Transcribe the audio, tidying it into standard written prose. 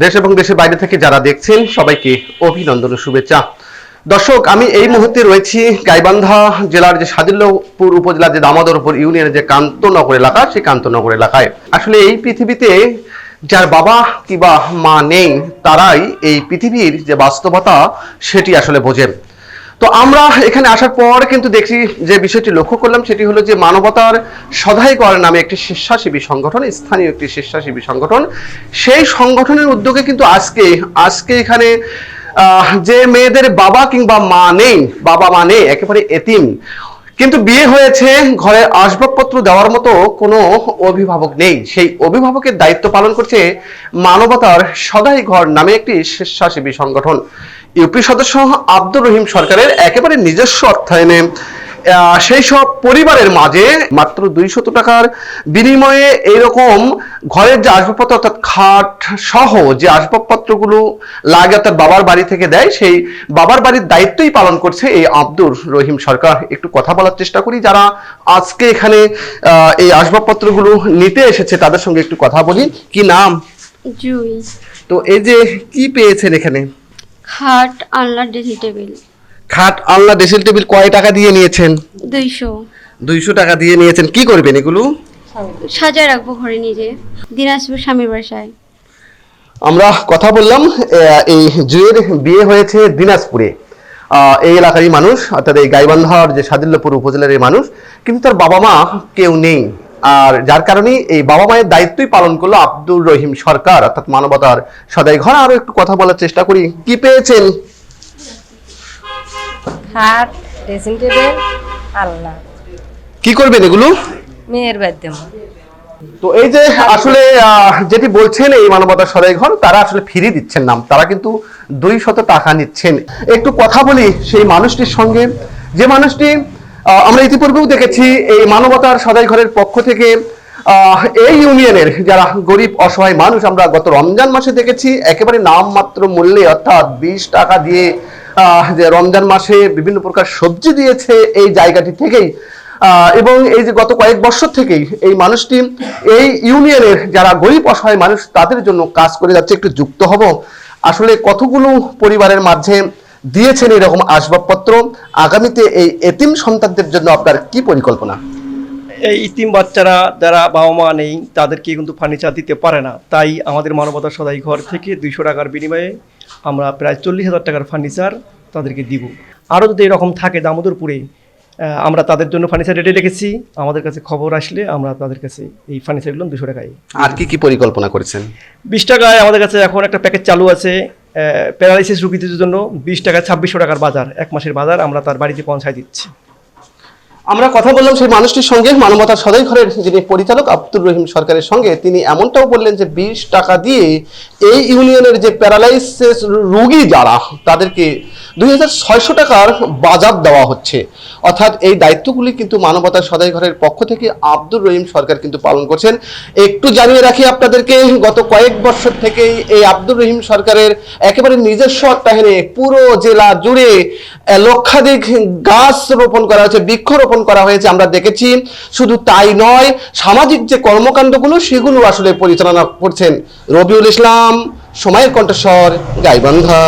দেশ এবং দেশের বাইরে থেকে যারা দেখছেন সবাইকে অভিনন্দন ও শুভেচ্ছা। দর্শক, আমি এই মুহূর্তে রয়েছি গাইবান্ধা জেলার যে সাদিল্যপুর উপজেলার যে দামোদরপুর ইউনিয়নের যে কান্তনগর এলাকা, সেই কান্তনগর এলাকায় আসলে এই পৃথিবীতে যার বাবা কিংবা মা নেই তারাই এই পৃথিবীর যে বাস্তবতা সেটি আসলে বোঝে। তো আমরা এখানে আসার পর কিন্তু দেখছি যে বিষয়টি লক্ষ্য করলাম সেটি হলো যে মানবতার সদাইঘর নামে একটি স্বেচ্ছাসেবী সংগঠন, স্থানীয় একটি স্বেচ্ছাসেবী সংগঠন, সেই সংগঠনের উদ্যোগে কিন্তু আজকে এখানে যে মেয়েদের বাবা কিংবা মা নেই, বাবা মা নেই, একেবারে এতিম, কিন্তু বিয়ে হয়েছে, ঘরে আসবাবপত্র দেওয়ার মতো কোনো অভিভাবক নেই, সেই অভিভাবকের দায়িত্ব পালন করছে মানবতার সদাইঘর নামে একটি স্বেচ্ছাসেবী সংগঠন। ইউপি সদস্য আব্দুর রহিম সরকারের একেবারে নিজস্ব অর্থায়নে সেই সব পরিবারের মাঝে মাত্র 200 টাকার বিনিময়ে এইরকম ঘরের যে আসবাবপত্র অর্থাৎ খাট সহ যে আসবাবপত্রগুলো লাগে অর্থাৎ বাবার বাড়ি থেকে দেয়, সেই বাবার বাড়ির দায়িত্বই পালন করছে এই আব্দুর রহিম সরকার। একটু কথা বলার চেষ্টা করি যারা আজকে এখানে এই আসবাবপত্রগুলো নিতে এসেছে তাদের সঙ্গে একটু কথা বলি। কি নাম? জুই। তো এই যে কি পেয়েছেন এখানে? খাট, আলনা, ড্রেসিং টেবিল। খাট, আলনা, ড্রেসিং টেবিল কয় টাকা দিয়ে নিয়েছেন? 200 টাকা দিয়ে নিয়েছেন। কি করবেন এগুলো? সাজায় রাখবো ঘরে নিজে, দিনাজপুর স্বামীর বাসায়। আমরা কথা বললাম, এই জুয়ের বিয়ে হয়েছে দিনাজপুরে, এই এলাকারই মানুষ অর্থাৎ এই গাইবান্ধার যে সাদিল্যপুর উপজেলার এই মানুষ, কিন্তু তার বাবা মা কেউ নেই, আর যার কারণে এই বাবা মায়ের দায়িত্বই পালন করলো আব্দুর রহিম সরকার অর্থাৎ মানবতার সদাইঘর। আরো একটু কথা বলার চেষ্টা করি। কি পেয়েছেন? খাট, ড্রেসিং টেবিল, আলনা। কি করবেন এগুলো? মেয়ের বাড়িতে। তো এই যে আসলে যেটি বলছেন এই মানবতার সদাইঘর, তারা আসলে ফিরিয়ে দিচ্ছেন না, তারা কিন্তু 200 টাকা নিচ্ছেন। একটু কথা বলি সেই মানুষটির সঙ্গে, যে মানুষটি আমরা ইতিপূর্বেও দেখেছি এই মানবতার সদাইঘরের পক্ষ থেকে এই ইউনিয়নের যারা গরিব অসহায় মানুষ, আমরা গত রমজান মাসে দেখেছি একেবারে নামমাত্র মূল্যে অর্থাৎ 20 টাকা দিয়ে যে রমজান মাসে বিভিন্ন প্রকার সবজি দিয়েছে এই জায়গাটি থেকেই। এবং এই যে গত কয়েক বছর থেকেই এই মানুষটি এই ইউনিয়নের যারা গরিব অসহায় মানুষ তাদের জন্য কাজ করে যাচ্ছে। একটু যুক্ত হব, আসলে কতগুলো পরিবারের মাঝে দিয়েছেন এরকম আসবাবপত্র, আগামীতে এই এতিম সন্তানদের জন্য আপনার কি পরিকল্পনা? এই ইতিম বাচ্চারা যারা বাবা মা নেই তাদেরকে কিন্তু ফার্নিচার দিতে পারে না, তাই আমাদের মানবতা সদাইঘর থেকে 200 টাকার বিনিময়ে আমরা প্রায় 40,000 টাকার ফার্নিচার তাদেরকে দিব। আরও যদি এরকম থাকে দামোদরপুরে, আমরা তাদের জন্য ফার্নিচার রেডি রেখেছি। আমাদের কাছে খবর আসলে আমরা তাদের কাছে এই ফার্নিচারগুলো 200 টাকায়। আর কি কি পরিকল্পনা করেছেন? 20 টাকায় আমাদের কাছে এখন একটা প্যাকেজ চালু আছে প্যারালাইসিস রোগীদের জন্য। 20 টাকায় 2600 টাকার বাজার, 1 মাসের বাজার আমরা তার বাড়িতে পৌঁছায় দিচ্ছি। আমরা কথা বললাম সেই মানুষটির সঙ্গে, মানবতার সদাইঘরের যিনি পরিচালক আব্দুর রহিম সরকারের সঙ্গে। তিনি এমনটাও বললেন যে 20 টাকা দিয়ে এই ইউনিয়নের যে প্যারালাইসিস রোগী যারা তাদেরকে 2600 টাকার বাজার দেওয়া হচ্ছে, অর্থাৎ এই দায়িত্বগুলি কিন্তু মানবতার সদাইঘরের পক্ষ থেকে আব্দুর রহিম সরকার কিন্তু পালন করছেন। একটু জানিয়ে রাখি আপনাদেরকে, গত কয়েক বছর থেকেই এই আব্দুর রহিম সরকারের একেবারে নিজস্ব অর্থায়নে পুরো জেলা জুড়ে লক্ষাধিক গাছ রোপণ করা হয়েছে, বৃক্ষরোপণ করা হয়েছে। আমরা দেখেছি, শুধু তাই নয়, সামাজিক যে কর্মকাণ্ডগুলো সেগুলো আসলে পরিচালনা করছেন। রবিউল ইসলাম, সময়ের কণ্ঠস্বর, গাইবান্ধা।